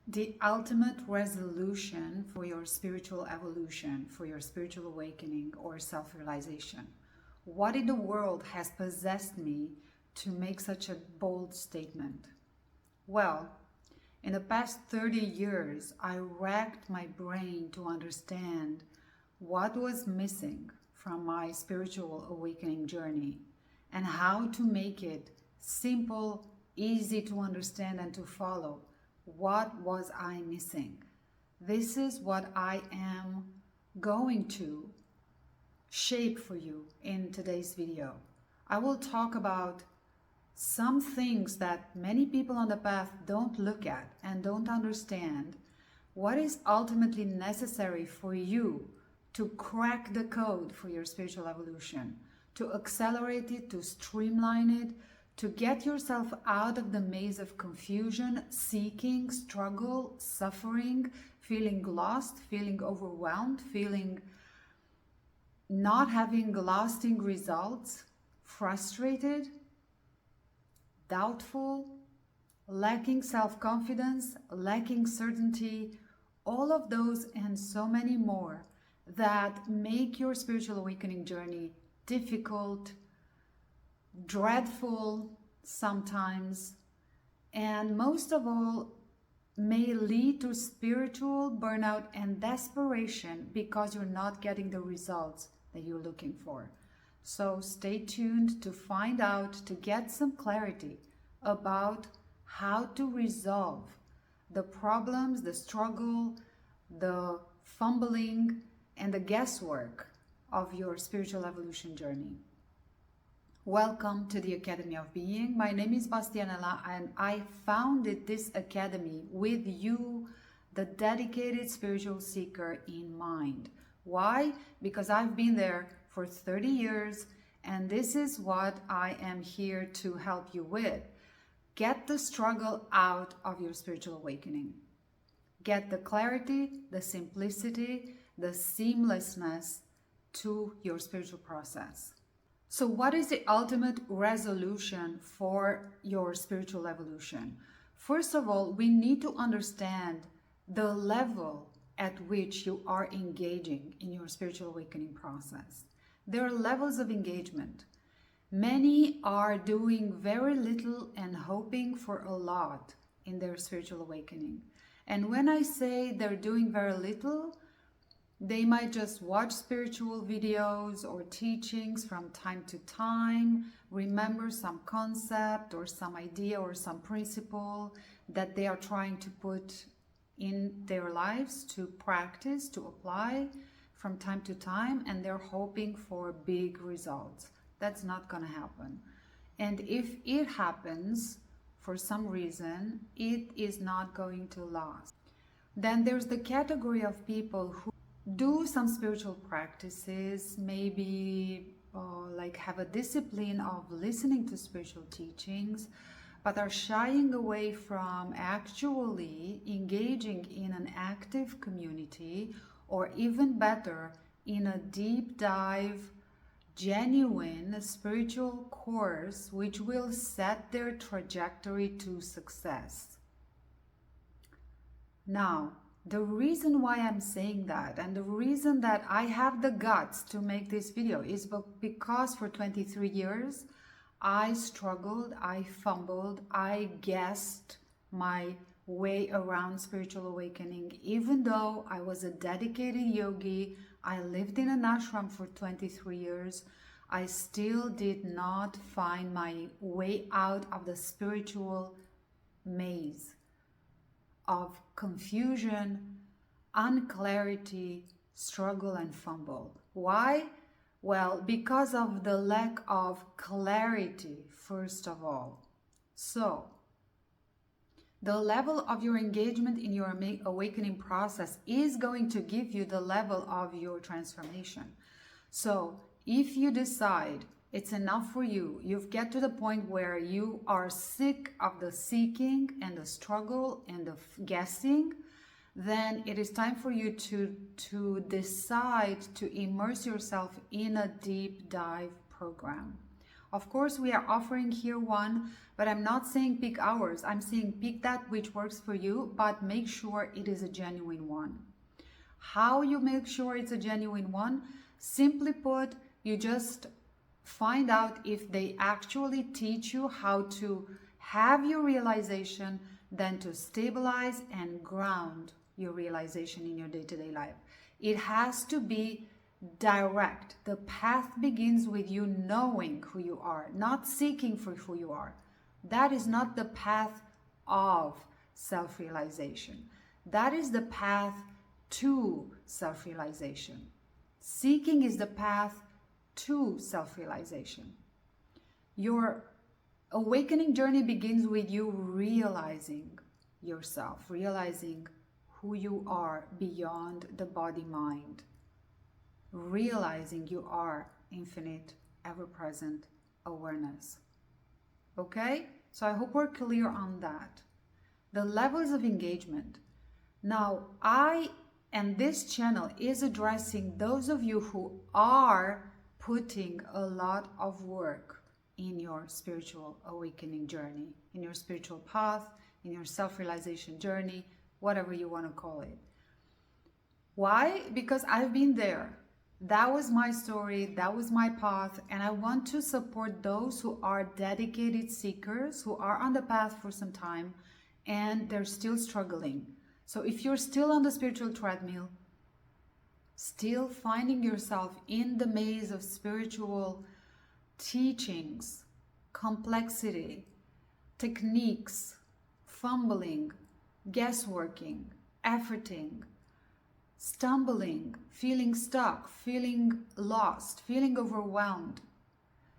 The ultimate resolution for your spiritual evolution, for your spiritual awakening or self-realization. What in the world has possessed me to make such a bold statement? Well, in the past 30 years, I racked my brain to understand what was missing from my spiritual awakening journey and how to make it simple, easy to understand and to follow. What was I missing? This is what I am going to shape for you in today's video. I will talk about some things that many people on the path don't look at and don't understand. What is ultimately necessary for you to crack the code for your spiritual evolution, to accelerate it, to streamline it, to get yourself out of the maze of confusion, seeking, struggle, suffering, feeling lost, feeling overwhelmed, feeling not having lasting results, frustrated, doubtful, lacking self-confidence, lacking certainty, all of those and so many more that make your spiritual awakening journey difficult, dreadful sometimes, and most of all, may lead to spiritual burnout and desperation because you're not getting the results that you're looking for. So stay tuned to find out, to get some clarity about how to resolve the problems, the struggle, the fumbling, and the guesswork of your spiritual evolution journey. Welcome to the Academy of Being. My name is Bastianela and I founded this academy with you, the dedicated spiritual seeker, in mind. Why? Because I've been there for 30 years and this is what I am here to help you with. Get the struggle out of your spiritual awakening. Get the clarity, the simplicity, the seamlessness to your spiritual process. So what is the ultimate resolution for your spiritual evolution? First of all, we need to understand the level at which you are engaging in your spiritual awakening process. There are levels of engagement. Many are doing very little and hoping for a lot in their spiritual awakening. And when I say they're doing very little, they might just watch spiritual videos or teachings from time to time, remember some concept or some idea or some principle that they are trying to put in their lives, to practice, to apply from time to time, and they're hoping for big results. That's not going to happen. And if it happens, for some reason, it is not going to last. Then there's the category of people who do some spiritual practices, maybe like have a discipline of listening to spiritual teachings, but are shying away from actually engaging in an active community, or even better, in a deep dive, genuine spiritual course which will set their trajectory to success. Now, the reason why I'm saying that, and the reason that I have the guts to make this video, is because for 23 years I struggled, I fumbled, I guessed my way around spiritual awakening. Even though I was a dedicated yogi, I lived in an ashram for 23 years, I still did not find my way out of the spiritual maze of confusion, unclarity, struggle, and fumble. Why? Well, because of the lack of clarity, first of all. So, the level of your engagement in your awakening process is going to give you the level of your transformation. So, if you decide it's enough for you, you've get to the point where you are sick of the seeking and the struggle and the guessing, then it is time for you to decide to immerse yourself in a deep dive program. Of course, we are offering here one, but I'm not saying pick ours. I'm saying pick that which works for you, but make sure it is a genuine one. How you make sure it's a genuine one? Simply put, you just find out if they actually teach you how to have your realization, then to stabilize and ground your realization in your day-to-day life. It has to be direct. The path begins with you knowing who you are, not seeking for who you are. That is not the path of self-realization. That is the path to self-realization. Seeking is the path to self-realization. Your awakening journey begins with you realizing yourself, realizing who you are beyond the body-mind, realizing you are infinite, ever-present awareness. Okay? So I hope we're clear on that. The levels of engagement. Now, and this channel is addressing those of you who are putting a lot of work in your spiritual awakening journey, in your spiritual path, in your self-realization journey, whatever you want to call it. Why? Because I've been there. That was my story, that was my path, and I want to support those who are dedicated seekers, who are on the path for some time, and they're still struggling. So if you're still on the spiritual treadmill, still finding yourself in the maze of spiritual teachings, complexity, techniques, fumbling, guessworking, efforting, stumbling, feeling stuck, feeling lost, feeling overwhelmed,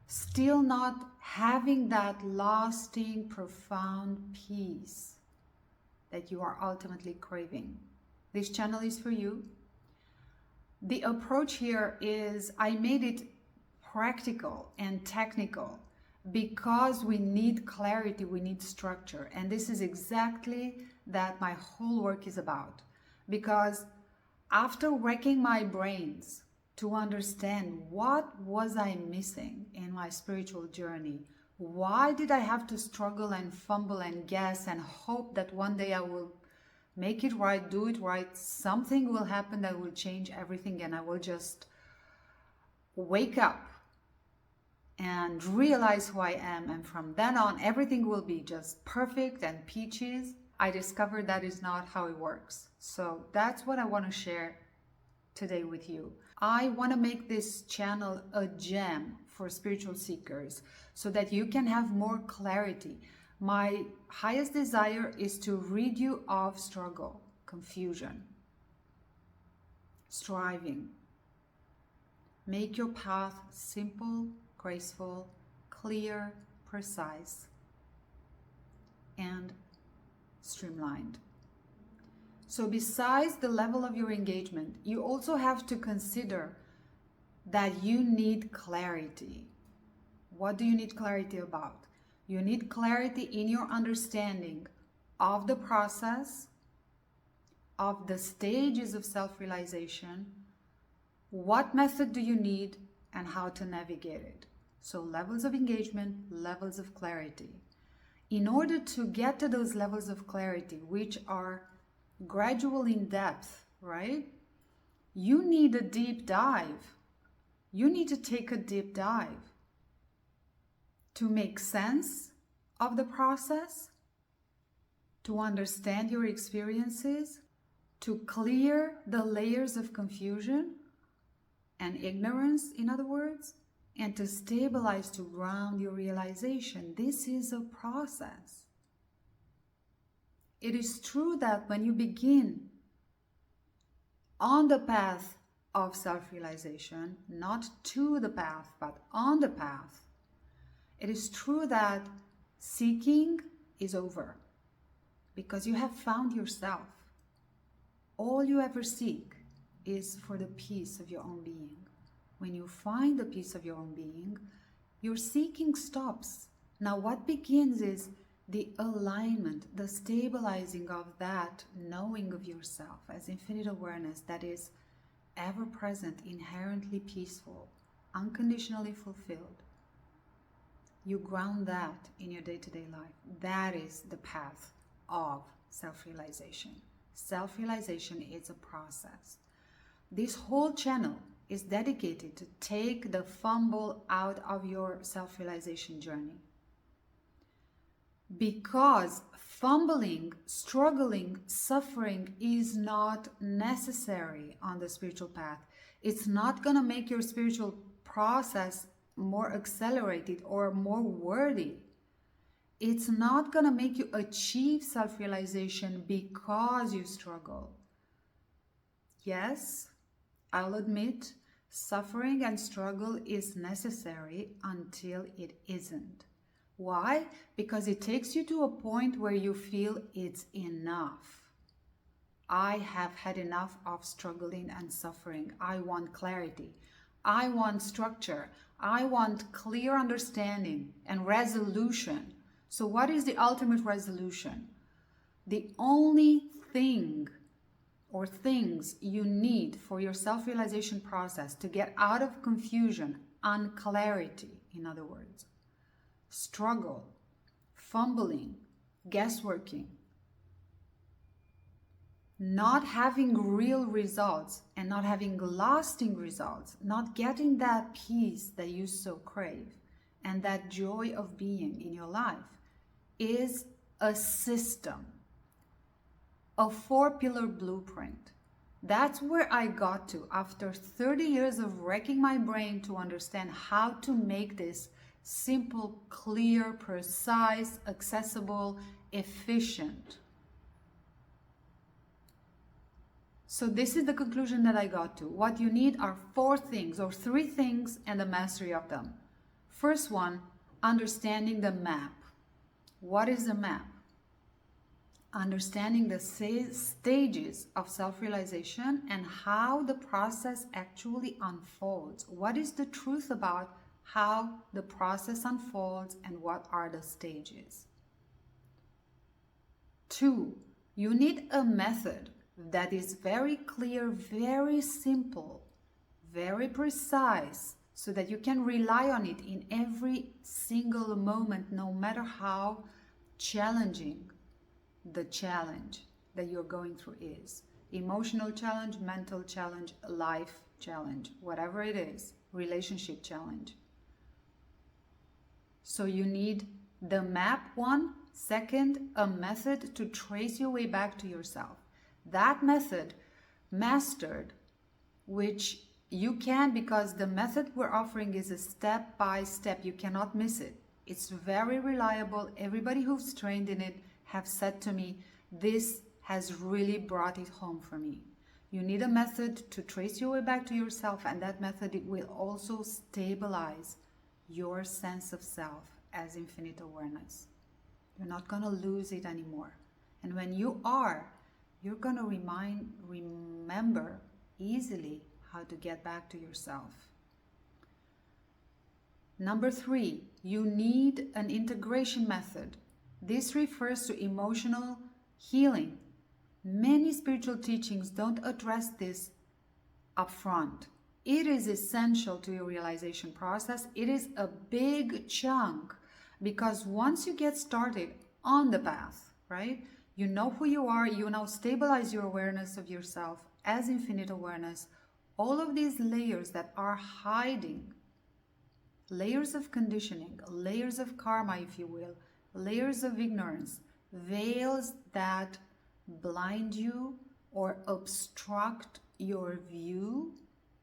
still not having that lasting, profound peace that you are ultimately craving, this channel is for you. The approach here is, I made it practical and technical because we need clarity, we need structure. And this is exactly that my whole work is about. Because after wrecking my brains to understand what was I missing in my spiritual journey, why did I have to struggle and fumble and guess and hope that one day I will make it right, do it right, something will happen that will change everything and I will just wake up and realize who I am, and from then on everything will be just perfect and peaches. I discovered that is not how it works. So that's what I want to share today with you. I want to make this channel a gem for spiritual seekers so that you can have more clarity. My highest desire is to rid you of struggle, confusion, striving. Make your path simple, graceful, clear, precise, and streamlined. So besides the level of your engagement, you also have to consider that you need clarity. What do you need clarity about? You need clarity in your understanding of the process, of the stages of self-realization, what method do you need, and how to navigate it. So levels of engagement, levels of clarity. In order to get to those levels of clarity, which are gradual in depth, right? You need a deep dive. You need to take a deep dive to make sense of the process, to understand your experiences, to clear the layers of confusion and ignorance, in other words, and to stabilize, to ground your realization. This is a process. It is true that when you begin on the path of self-realization, not to the path, but on the path, it is true that seeking is over because you have found yourself. All you ever seek is for the peace of your own being. When you find the peace of your own being, your seeking stops. Now what begins is the alignment, the stabilizing of that knowing of yourself as infinite awareness that is ever present, inherently peaceful, unconditionally fulfilled. You ground that in your day-to-day life. That is the path of self-realization. Self-realization is a process. This whole channel is dedicated to take the fumble out of your self-realization journey. Because fumbling, struggling, suffering is not necessary on the spiritual path. It's not going to make your spiritual process more accelerated or more worthy. It's not going to make you achieve self-realization because you struggle. Yes, I'll admit, suffering and struggle is necessary until it isn't. Why? Because it takes you to a point where you feel it's enough. I have had enough of struggling and suffering. I want clarity. I want structure. I want clear understanding and resolution. So what is the ultimate resolution? The only thing or things you need for your self-realization process to get out of confusion, unclarity, in other words, struggle, fumbling, guessworking, not having real results and not having lasting results, not getting that peace that you so crave and that joy of being in your life is a system, a 4-pillar blueprint. That's where I got to after 30 years of wrecking my brain to understand how to make this simple, clear, precise, accessible, efficient. So this is the conclusion that I got to. What you need are 4 things or 3 things and the mastery of them. First one, understanding the map. What is the map? Understanding the stages of self-realization and how the process actually unfolds. What is the truth about how the process unfolds and what are the stages? 2, you need a method that is very clear, very simple, very precise, so that you can rely on it in every single moment, no matter how challenging the challenge that you're going through is. Emotional challenge, mental challenge, life challenge, whatever it is, relationship challenge. So you need the map, 1. Second, a method to trace your way back to yourself. That method mastered, which you can, because the method we're offering is a step by step. You cannot miss it. It's very reliable. Everybody who's trained in it have said to me, this has really brought it home for me. You need a method to trace your way back to yourself, and that method, it will also stabilize your sense of self as infinite awareness. You're not going to lose it anymore. And when you are, you're going to remember easily how to get back to yourself. Number 3, you need an integration method. This refers to emotional healing. Many spiritual teachings don't address this up front. It is essential to your realization process. It is a big chunk, because once you get started on the path, right? You know who you are, you now stabilize your awareness of yourself as infinite awareness. All of these layers that are hiding, layers of conditioning, layers of karma, if you will, layers of ignorance, veils that blind you or obstruct your view,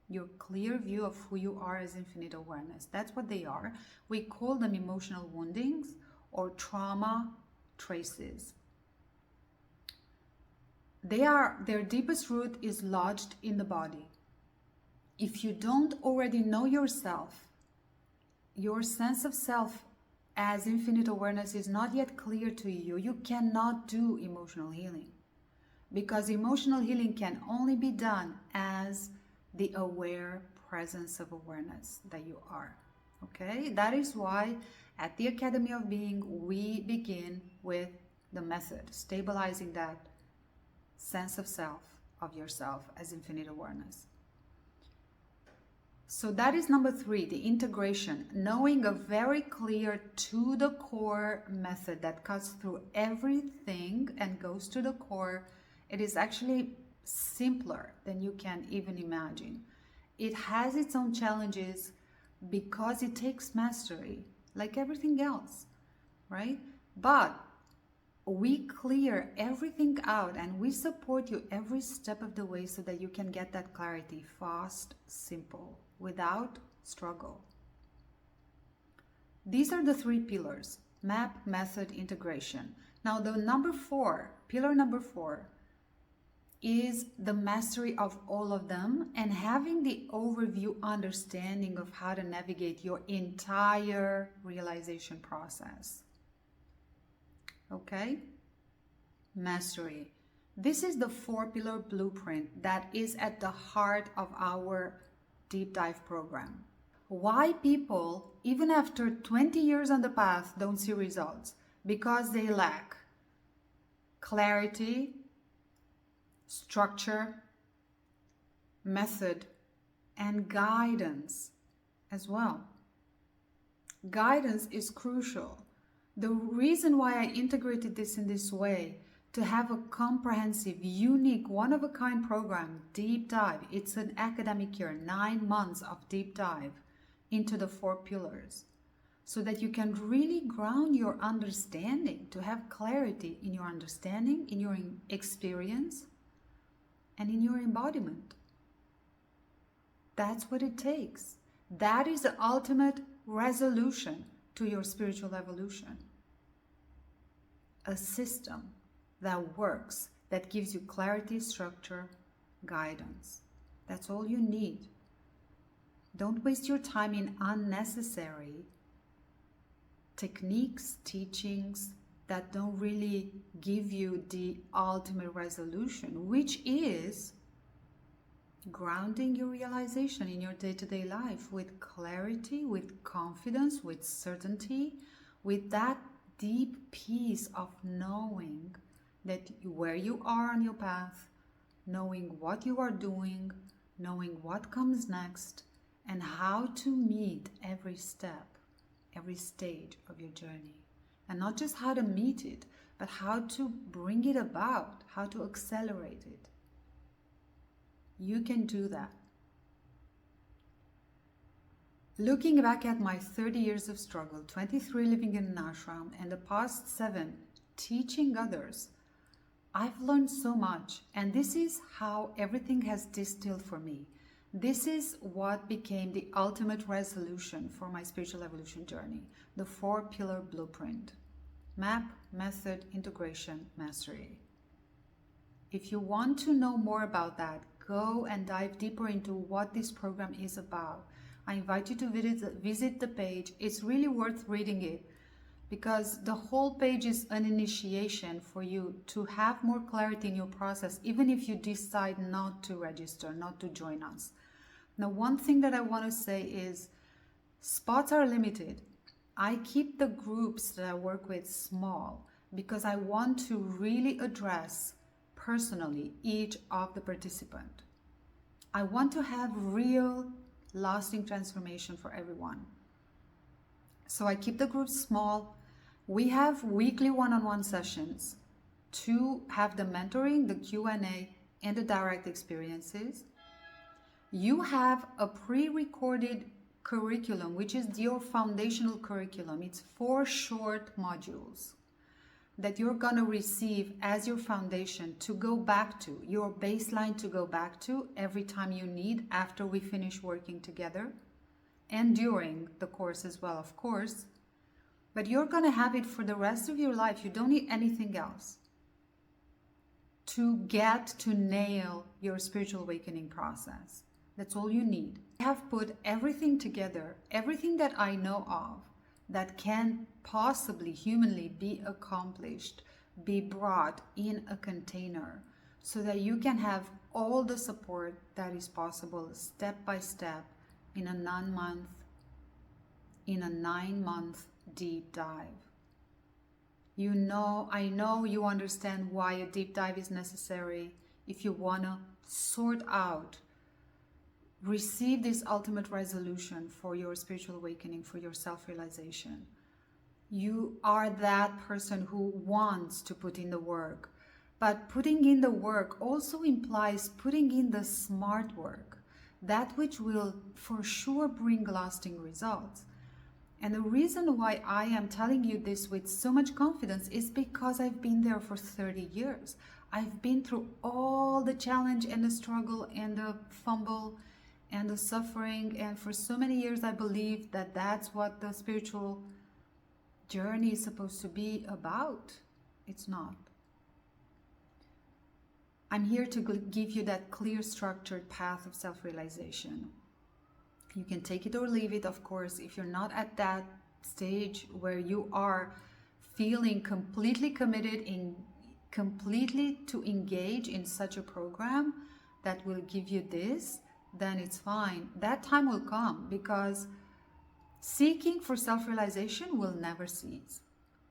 your clear view of who you are as infinite awareness. That's what they are. We call them emotional woundings or trauma traces. Their deepest root is lodged in the body. If you don't already know yourself, your sense of self as infinite awareness is not yet clear to you, you cannot do emotional healing. Because emotional healing can only be done as the aware presence of awareness that you are. Okay? That is why at the Academy of Being, we begin with the method, stabilizing that sense of self, of yourself as infinite awareness. So that is number 3, the integration, knowing a very clear to the core method that cuts through everything and goes to the core. It is actually simpler than you can even imagine. It has its own challenges because it takes mastery, like everything else, right? But we clear everything out and we support you every step of the way so that you can get that clarity fast, simple, without struggle. These are the 3 pillars: map, method, integration. Now the number 4, pillar number 4, is the mastery of all of them and having the overview understanding of how to navigate your entire realization process. Okay? Mastery. This is the 4-pillar blueprint that is at the heart of our deep dive program. Why people, even after 20 years on the path, don't see results? Because they lack clarity, structure, method, and guidance as well. Guidance is crucial. The reason why I integrated this in this way, to have a comprehensive, unique, one-of-a-kind program, deep dive. It's an academic year, 9 months of deep dive into the 4 pillars, so that you can really ground your understanding, to have clarity in your understanding, in your experience, and in your embodiment. That's what it takes. That is the ultimate resolution to your spiritual evolution. A system that works, that gives you clarity, structure, guidance. That's all you need. Don't waste your time in unnecessary techniques, teachings that don't really give you the ultimate resolution, which is grounding your realization in your day-to-day life with clarity, with confidence, with certainty, with that deep peace of knowing that where you are on your path, knowing what you are doing, knowing what comes next, and how to meet every step, every stage of your journey. And not just how to meet it, but how to bring it about, how to accelerate it. You can do that. Looking back at my 30 years of struggle, 23 living in an ashram, and the past 7 teaching others, I've learned so much, and this is how everything has distilled for me. This is what became the ultimate resolution for my spiritual evolution journey, the 4-pillar blueprint: map, method, integration, mastery. If you want to know more about that, go and dive deeper into what this program is about. I invite you to visit the page. It's really worth reading it because the whole page is an initiation for you to have more clarity in your process, even if you decide not to register, not to join us. Now, one thing that I want to say is spots are limited. I keep the groups that I work with small because I want to really address personally each of the participant. I want to have real lasting transformation for everyone. So I keep the groups small. We have weekly one-on-one sessions to have the mentoring, the Q&A, and the direct experiences. You have a pre-recorded curriculum, which is your foundational curriculum. It's 4 short modules that you're going to receive as your foundation to go back to, your baseline to go back to every time you need after we finish working together, and during the course as well, of course. But you're going to have it for the rest of your life. You don't need anything else to get to nail your spiritual awakening process. That's all you need. I have put everything together, everything that I know of that can possibly humanly be accomplished, be brought in a container so that you can have all the support that is possible step by step in a 9-month deep dive. I know you understand why a deep dive is necessary if you want to sort out receive this ultimate resolution for your spiritual awakening, for your self-realization. You are that person who wants to put in the work. But putting in the work also implies putting in the smart work, that which will for sure bring lasting results. And the reason why I am telling you this with so much confidence is because I've been there for 30 years. I've been through all the challenge and the struggle and the fumble and the suffering. And for so many years, I believed that that's what the spiritual journey is supposed to be about. It's not. I'm here to give you that clear, structured path of self-realization. You can take it or leave it, of course. If you're not at that stage where you are feeling completely committed completely to engage in such a program that will give you this, then it's fine. That time will come, because seeking for self-realization will never cease.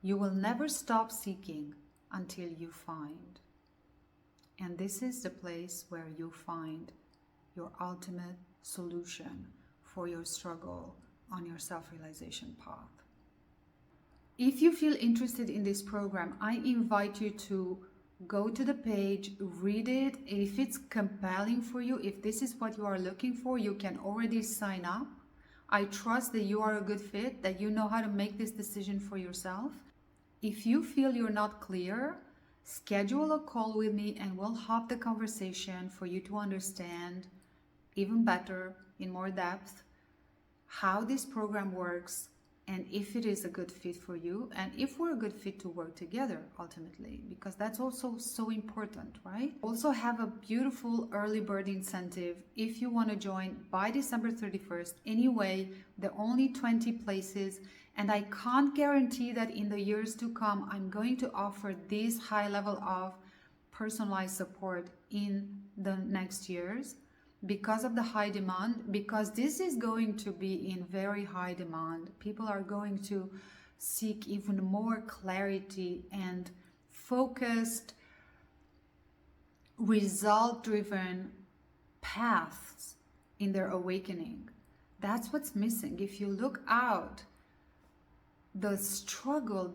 You will never stop seeking until you find. And this is the place where you find your ultimate solution for your struggle on your self-realization path. If you feel interested in this program, I invite you to go to the page, read it. If it's compelling for you, if this is what you are looking for, you can already sign up. I trust that you are a good fit, that you know how to make this decision for yourself. If you feel you're not clear, schedule a call with me and we'll have the conversation for you to understand even better, in more depth, how this program works and if it is a good fit for you, and if we're a good fit to work together ultimately, because that's also so important, right? Also have a beautiful early bird incentive if you want to join by December 31st. Anyway, there are only 20 places, and I can't guarantee that in the years to come I'm going to offer this high level of personalized support in the next years, because of the high demand, because this is going to be in very high demand. People are going to seek even more clarity and focused, result-driven paths in their awakening. That's what's missing. If you look out, the struggle,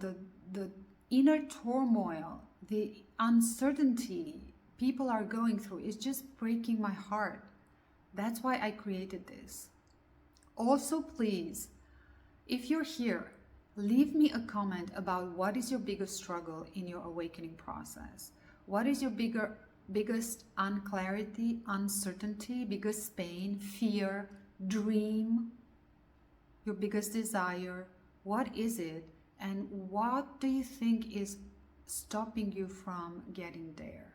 the inner turmoil, the uncertainty people are going through is just breaking my heart. That's why I created this. Also, please, if you're here, leave me a comment about what is your biggest struggle in your awakening process. What is your biggest unclarity, uncertainty, biggest pain, fear, dream, your biggest desire? What is it? And what do you think is stopping you from getting there?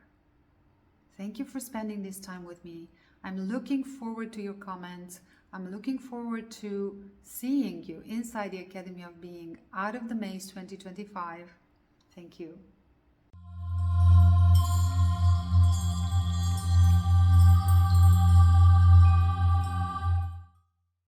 Thank you for spending this time with me. I'm looking forward to your comments. I'm looking forward to seeing you inside the Academy of Being Out of the Maze 2025. Thank you.